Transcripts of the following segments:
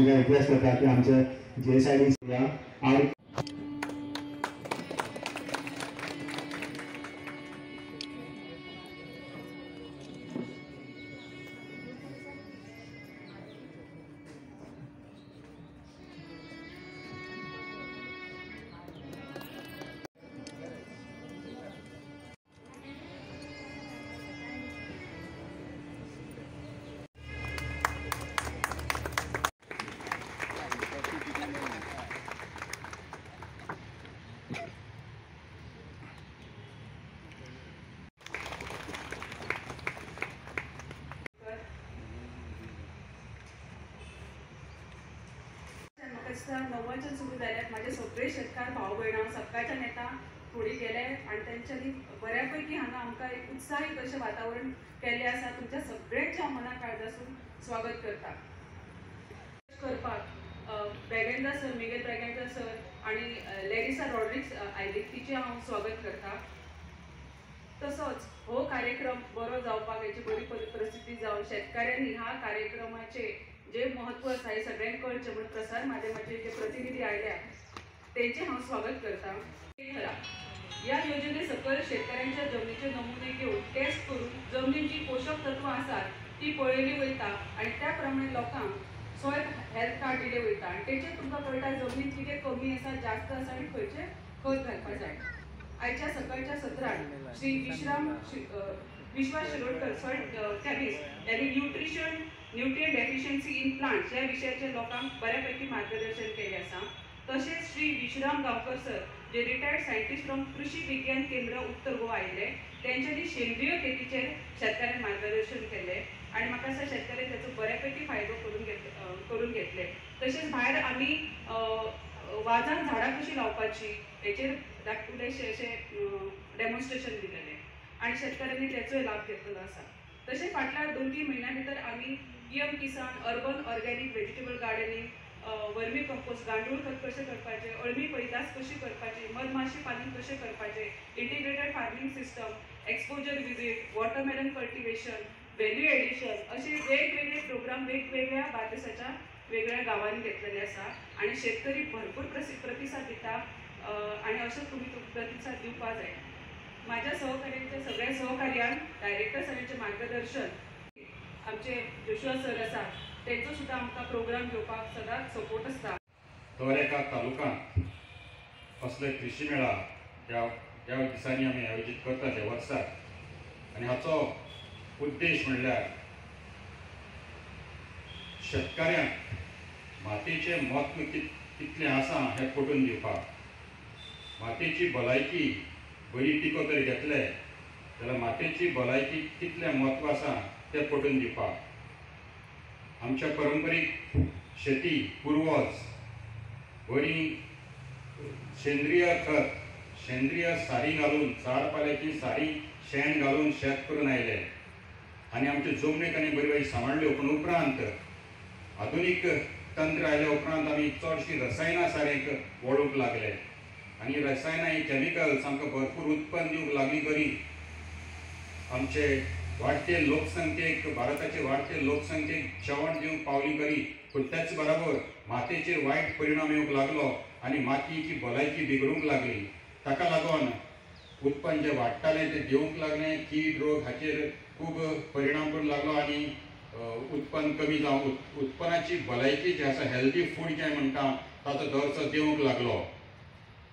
Request करता की आमचे जे सायडीन या नव्वदच्यान सुरू जाल्यात माझे सगळे शेतकार भाव भयणां सकाळच्यान येता थोडी गेले आणि त्यांच्यानी बऱ्यापैकी हांगा आमकां एक उत्साहीत अशें वातावरण केल्लें आसा. तुमच्या सगळ्यांच्या मना काळजासून स्वागत करता. करपाक ब्रॅगेंजा सर, मिगेल ब्रॅगेंजा सर आणि लेरिसा रॉड्रिक्स आयलेक तिचे हांव स्वागत करता. तसोच हो कार्यक्रम बरो जावपाक हेची बरी परिस्थिती जावन शेतकऱ्यांनी ह्या कार्यक्रमाचे जे महत्व आसा हे सगळ्यांक कळचें म्हणून प्रसार माध्यमाचे जे प्रतिनिधी आयल्या तेंचे हांव स्वागत करता. या योजने सकयल शेतकऱ्यांच्या जमनीचे नमुने घेवन टेस्ट करून जमनीन जी पोषक तत्वां आसात ती पळयली वयता आणि त्या प्रमाणे लोकांक सॉयल हेल्थ कार्ड दिले वयता आणि तेचेर तुमकां कळटा जमनीन कितें कमी आसा, जास्त आसा आणि खंयचे खत घालपाक जाय. आयच्या सकाळच्या सत्रात श्री विश्वास शिरोडकर सॉयल केमिस्ट यांनी न्यूट्रिएंट डेफिशियन्सी इन प्लांट्स या विशयाचे लोकांक बऱ्यापैकी मार्गदर्शन केले आसा. तसेच श्री विश्राम गांवकर सर जे रिटायर्ड सायंटिस्ट फ्रॉम कृषी विज्ञान केंद्र उत्तर गोवा आयले त्यांच्यानी सेंद्रिय शेतीचेर शेतकऱ्यांक मार्गदर्शन केले आणि म्हाका दिसता शेतकऱ्यांनी त्याचो बऱ्यापैकी फायदो करून घेतले. तसेच भायर आमी वाजान झाडां कशी लावपाची हेचेर धाकटुलेशे अशे डेमॉन्स्ट्रेशन दिलेले आणि शेतकऱ्यांनी त्याचोय लाभ घेतलेलो आसा. तशें फाटल्या 2-3 म्हयन्यां भितर आमी पीएम किसान, अर्बन ऑर्गॅनिक व्हेजिटेबल गार्डनिंग, वर्मी कंपोस्ट, गांडूळ खत कशें करपाचें, अळमी पैदास कशी करपाची, मधमाशी पालन कशें करपाचें, integrated farming system, exposure visit, watermelon cultivation, value addition असे वेगवेगळे प्रोग्राम वेगवेगळ्या बार्देसाच्या वेगळ्या गावांनी घेतलेले आसा आणि शेतकरी भरपूर प्रतिसाद दिता आणि असो तुम्ही प्रतिसाद दिवपा जाय. माझ्या सहकार्यांच्या सगळ्या सहकार्यांक डायरेक्टर सरांचे मार्गदर्शन आमचे जोशुआ सर आसा तेंचो सुद्धा आमकां प्रोग्राम घेवपाक सदांच सपोर्ट आसता. दरेका तालुक्यांत कसले कृषी मेळा ह्या दिसांनी आमी आयोजीत करतात ह्या वर्साक आनी हाचो उद्देश म्हणल्यार शेतकऱ्यांक मातयेचें म्हत्व कितलें आसा हें पटोवन दिवपाक. मातयेची भलायकी बरी पिको जर घेतले जाल्यार मातयेची भलायकी कितलें म्हत्व आसा तें पटोवन दिवपाक. आमच्या पारंपरीक शेती पुर्वज बरी सेंद्रीय खत, सेंद्रीय सारी घालून चार पाल्याची सारी शेण घालून शेत करून आयले आनी आमचे जमनीक आनी बरी बरी सांबाळल्यो. पूण उपरांत आधुनीक तंत्र आयल्या उपरांत आमी चडशी रसायनां सारेक वळूंक लागले आनी रसायनां ही कॅमिकल्स आमकां भरपूर उत्पन्न दिवंक लागली करी आमचे वाडटे लोकसंख्येक भारताचे वाडटे लोकसंख्येक जेवण दिवंक पावली करी. पूण त्याच बरोबर मातयेचेर वायट परिणाम येवंक लागलो आनी मातयेची भलायकी बिगडूंक लागली. ताका लागून उत्पन्न जे वाडटालें तें देंवूंक लागलें. कीड रोग हाचेर खूब परिणाम करूंक लागलो आनी उत्पन्न कमी जावन उत्पन्नाची भलायकी जी आसा हेल्दी फूड जें म्हणटा ताचो दर्जो देंवूंक लागलो.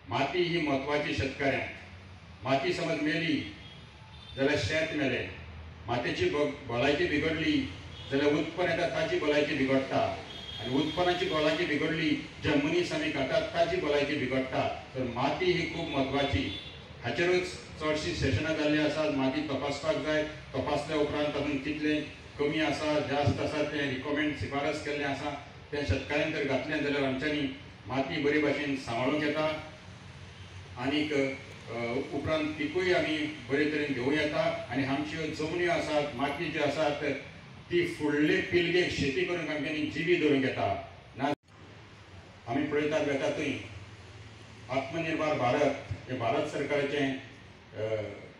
माती ही म्हत्वाची शेतकऱ्यांक. माती समज मेली जाल्यार शेत मेलें. मातयेची भलायकी बिगडली जाल्यार उत्पन्न येता ताची भलायकी बिगडटा आनी उत्पन्नाची भलायकी बिगडली जे मनीस आमी खातात ताची भलायकी बिगडटा. तर माती ही खूब म्हत्वाची. हाचेरूच चडशीं सेशनां जाल्लीं आसात. माती तपासपाक जाय. तपासल्या उपरांत तातूंत कितलें कमी आसा जास्त आसा तें रिकमेंड शिफारस केल्लें आसा तें शेतकऱ्यांक जर घातलें जाल्यार आमच्यांनी माती बरे भाशेन सांबाळूंक येता आनीक उपरांत पिकूय आमी बरे तरेन घेवं येता आनी आमच्यो जमन्यो आसात माती ज्यो आसात ती फुडले पिळगेक शेती करूंक आमच्यांनी जिवी धरूंक येता. आमी पळयतात वेतातूय आत्मनिर्भर भारत हे भारत सरकाराचें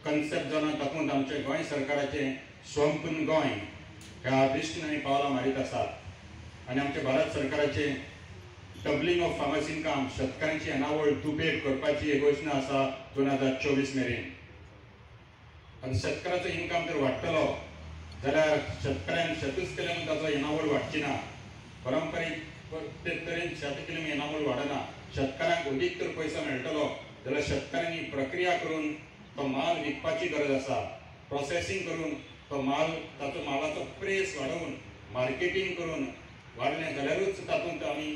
कन्सेप्ट जावन तातूंत आमचें गोंय सरकाराचें संपूर्ण गोंय ह्या दृश्टीन आमी पावलां मारीत आसात. आणि आमच्या भारत सरकाराचे डबलिंग ऑफ फार्मर्स इन्कम शेतकऱ्यांची येणावळ दुपेट करपाची एक योजना आसा 2024 मेरेन. आनी शेतकाराचो इन्कम जर वाडटलो जाल्यार शेतकऱ्यान शेतूच केल्यान ताचो येणावळ वाडची ना. पारंपारीक तरेन शेत केल्यान येणावळ वाडना. शेतकऱ्यांक अदीक तर पयसो मेळटलो जाल्यार शेतकऱ्यांनी प्रक्रिया करून तो माल विकपाची गरज आसा. प्रोसेसिंग करून तो माल ताचो मालाचो प्रेस वाडोवन मार्केटिंग करून वाडलें जाल्यारूच तातूंत आमी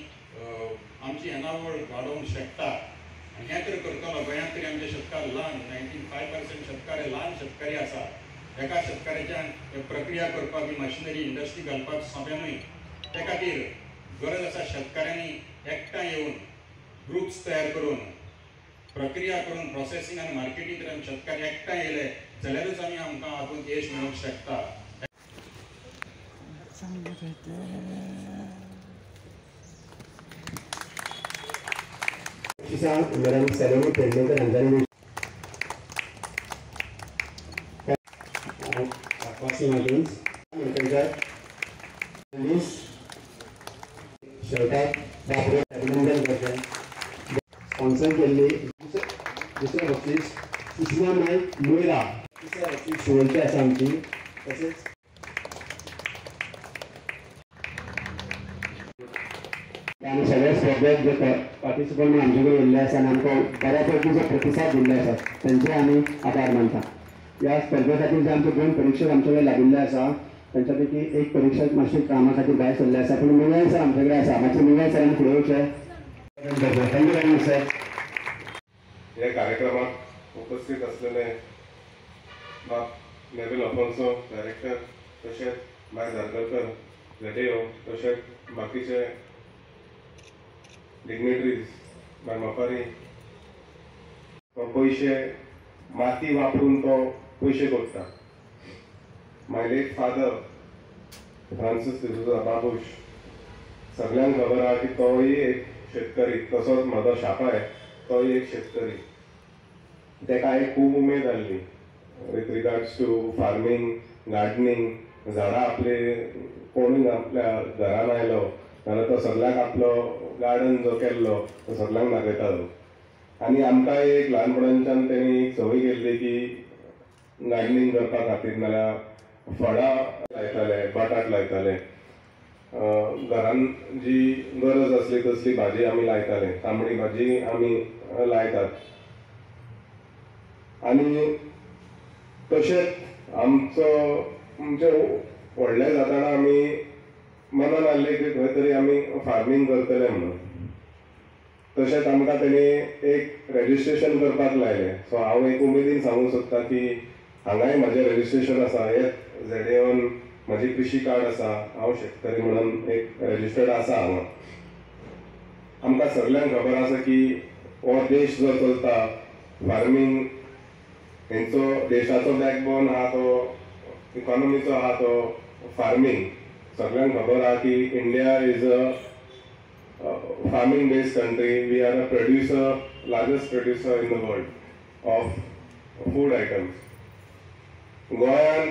आमची येणावळ वाडोवंक शकता. आनी हें तर करतलो. गोंयांत तरी आमचे शेतकार ल्हान 95% शेतकार हे ल्हान शेतकारी आसा. एका शेतकाराच्यान प्रक्रिया करपाक ही मशिनरी इंडस्ट्री घालपाक सोंप्यानूय ते खातीर गरज आसा शेतकाऱ्यांनी एकठांय येवन ग्रुप्स तयार करून प्रक्रिया करून प्रोसेसिंग आनी मार्केटिंग करून शेतकार एकठांय येयले जाल्यारूच आमी आमकां हातूंत यश मेळोवंक शकता. मॅडम सलोनी पेडणेकर हांच्यानी शेवटाक अभिनंदन करचें. स्पॉन्सर केल्ली दुसरें बक्षीस सुषमा नायक मुळेरा तिसरें बक्षीस शिवोलची आसा आमची. तशेंच आनी सगळ्या स्पर्धेक जे पार्टिसिपंट आमचे कडेन येयल्ले आसा आनी आमकां बऱ्यापैकी जो प्रतिसाद दिल्ले आसा तांचे आमी आभार मानता. ह्या स्पर्धे खातीर जे आमचे 2 परिक्षक आमचे कडेन लागिल्ले आसा तांच्या पैकी एक परिक्षक मातशें कामा खातीर भायर सरले आसा. पूण मिनल सर आमचे कडेन आसा. मातशें मिनल सरान फुडें येवचें. Thank you very much sir. ह्या कार्यक्रमात उपस्थित असलेले नेविल अफोन्सो डायरेक्टर तशेंच माय जारकरकर रेडिओ तशेंच बाकीचे डिग्नेटरीज माय मपारी तो पयशे माती वापरून तो पयशे करता. My late father Francis D'Souza Babush सगळ्यांक खबर आहा की तोय एक शेतकरी. तसोच म्हजो शापाय तोय एक शेतकरी. तेका एक खूब उमेद आसली with regards to farming gardening. झाडां आपले कोणूय आपल्या घरान आयलो जाल्यार तो सगळ्याक आपलो गार्डन जो केल्लो तो सगळ्यांक दाखयतालो. आनी आमकां एक ल्हानपणाच्यान तेणी संवय केल्ली की गार्डनिंग करपा खातीर नाल्यार फळां लायताले बटाट लायताले. घरान जी गरज आसली तसली भाजी आमी लायताले. तांबडी भाजी आमी लायतात. आनी तशेंच आमचे व्हडले जाताना आमी मनान आसले की खंय तरी आमी फार्मींग करतले म्हणून. तशेंच आमकां तेणी एक रेजिस्ट्रेशन करपाक लायलें. सो हांव एक उमेदीन सांगूंक सोदतां की हांगाय म्हाजें रेजिस्ट्रेशन आसा. हें ZAOन म्हाजी कृशी कार्ड आसा. हांव शेतकरी म्हणून एक रेजिस्टर्ड आसा हांगा. आमकां सगळ्यांक खबर आसा की हो देश जो चलता फार्मींग हेंचो देशाचो बॅकबोन आहा तो इकॉनॉमीचो आहा तो फार्मींग. सगळ्यांक खबर आहा की India is a farming based country. We are a producer, largest producer in the world of food items. गोंयांत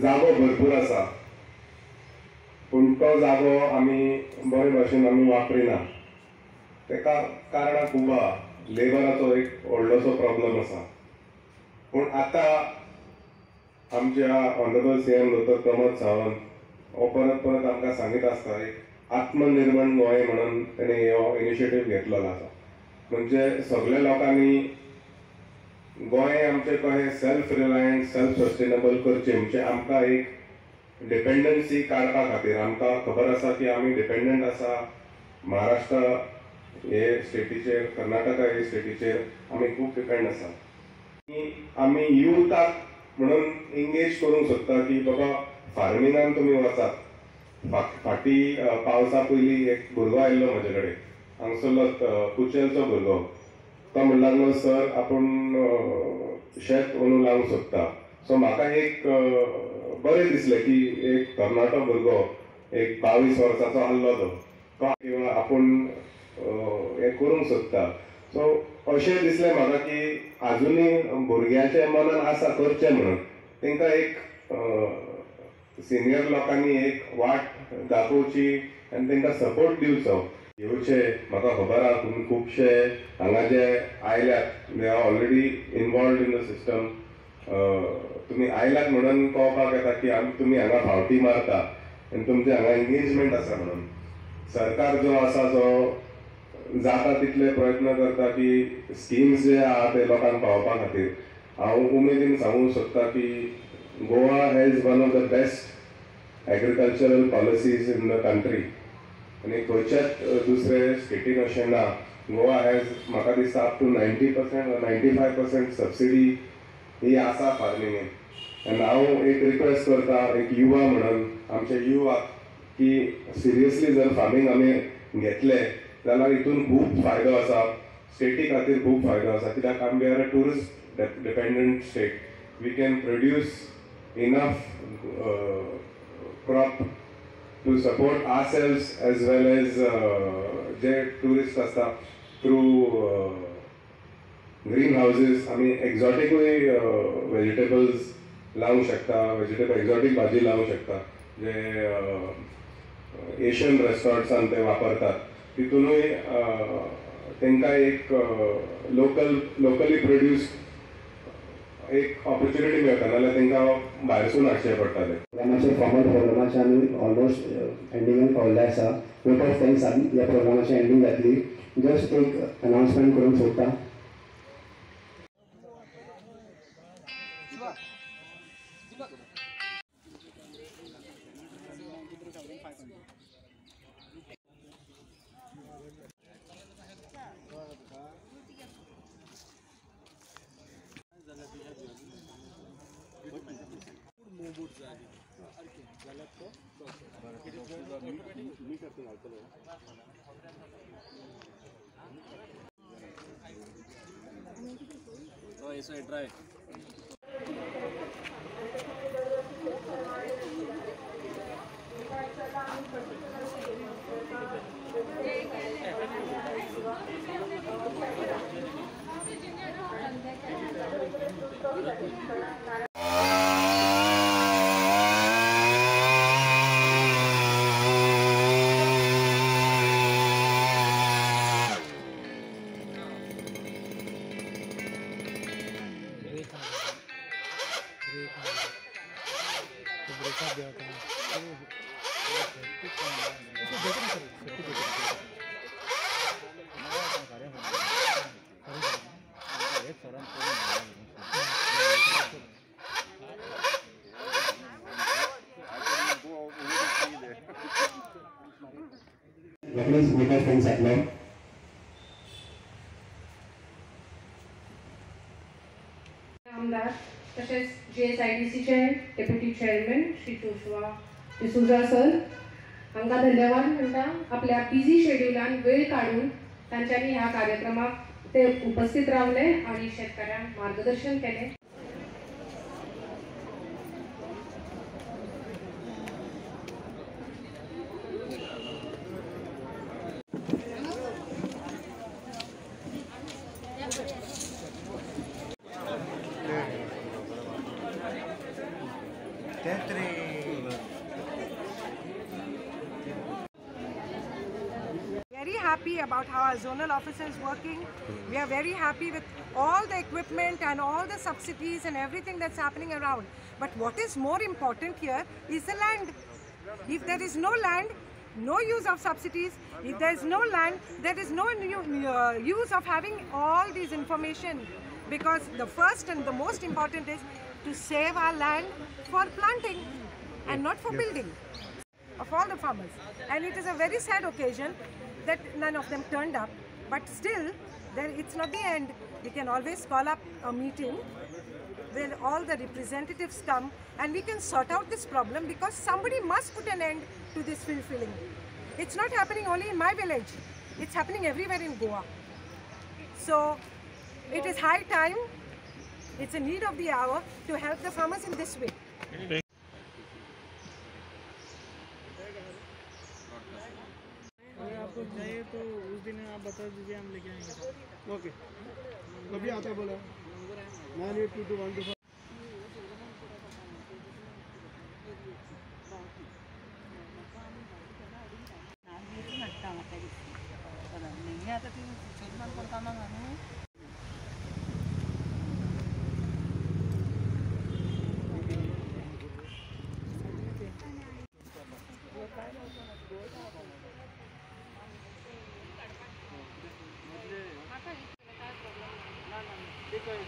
जागो भरपूर आसा पूण तो जागो आमी बरे भाशेन आमी वापरिना. तेका कारणां खूब आहा. लेबराचो एक व्हडलोसो प्रॉब्लम आसा. पूण आतां आमच्या ऑनरेबल CM डॉ. प्रमोद सावंत हो परत आमकां सांगीत आसता एक आत्मनिर्भर गोंय म्हणून तेणे हो इनिशिएटीव घेतलेलो आसा. म्हणजे सगळ्या लोकांनी गोंय आमचें कशें सेल्फ रिलायंट सेल्फ सस्टेनेबल करचें. म्हणजे आमकां एक डिपेंडन्सी काडपा खातीर आमकां खबर आसा की आमी डिपेंडंट आसा महाराष्ट्र हे स्टेटीचेर कर्नाटका हे स्टेटीचेर आमी खूब डिपेंड आसा. आमी युथाक म्हणून एंगेज करूंक सोदता की बाबा फार्मिंगान तुमी वचात. फाटी पावसा पयलीं एक भुरगो आयिल्लो म्हजे कडेन हांगसरलो कुचेलचो भुरगो. तो म्हणूंक लागलो सर आपूण शेत अंदू लावंक सोदता. सो म्हाका एक बरें दिसलें की एक तरणाटो भुरगो एक 22 वर्साचो आसलो तो किंवा आपूण हें करूंक सोदता. सो अशें दिसलें म्हाका की आजुनूय भुरग्याच्या मनान आसा करचें म्हणून. तांकां एक सिनियर लोकांनी एक वाट दाखोवची आनी तांकां सपोर्ट दिवचो. येवचे म्हाका खबर आहा तुमी खुबशे हांगा जे आयल्यात they are already involved in the system. तुमी आयल्यात म्हणून कळपाक येता की तुमी हांगा फावटी मारता आनी तुमचे हांगा एंगेजमेंट आसा म्हणून. सरकार जो आसा जो जाता तितले प्रयत्न करता की स्किम्स जे आहा ते लोकांक पावोवपा खातीर. हांव उमेदीन सांगूंक सोदता की Goa has one of the best agricultural policies in the country. आनी खंयच्याच दुसरे स्टेटीन अशें ना. गोवा हॅज म्हाका दिसता अप टू 90% 95% सबसिडी ही आसा फार्मिंगेन. आनी हांव एक रिक्वेस्ट करता एक युवा म्हणून आमच्या युवाक की सिरियसली जर फार्मिंग आमी घेतले जाल्यार हितून खूब फायदो आसा. स्टेटी खातीर खूब फायदो आसा कित्याक आमी are a tourist dependent state. We can produce enough crop to support ourselves as well as जे टुरिस्ट आसता थ्रू ग्रीन हाऊसेस. आमी एक्झॉटिकूय वेजिटेबल्स लावंक शकता. एक्झॉटिक भाजी लावंक शकता जे एशियन रेस्टॉरंट्सान ते वापरतात. तितूनय तांकां एक लोकली प्रोड्यूस एक ऑपॉर्च्युनिटी मेळटा नाल्यार तांकां भायरसून हाडचें पडटालें. प्रोग्रामाचे फॉर्मल प्रोग्रामाचे आमी ऑलमोस्ट एंडिंगाक पावल्ले आसा. वेट ऑफ थँक्स ह्या प्रोग्रामाची एंडिंग जातली. जस्ट एक अनाउन्समेंट करूंक सोदता. Please make us things happen. आमदार तसेच GSIDCचे deputy chairman Shri Joshua D'Souza sir हांका धन्यवाद म्हणटा. आपल्या बिझी शेड्युलान वेळ काढून तांच्यांनी ह्या कार्यक्रमाक ते उपस्थित रावले आणि शेतकऱ्यांक मार्गदर्शन केले. Very happy about how our zonal officer is working. We are very happy with all the equipment and all the subsidies and everything that's happening around. But what is more important here is the land. If there is no land, no use of subsidies. If there is no land, there is no use of having all these information. Because the first and the most important is to save our land for planting and not for building of all the farmers. And it is a very sad occasion that none of them turned up, but still it's not the end. We can always call up a meeting where all the representatives come and we can sort out this problem, because somebody must put an end to this filling. It's not happening only in my village, it's happening everywhere in Goa. So it is high time, it's a need of the hour to help the farmers in this way. आपको चाहिए तो उस दिन आप बता दीजिए, हम लेके आएंगे. Okay, कभी आता बोला 9822 125. आता ती सोदमान करताना न्हू ठीक आहे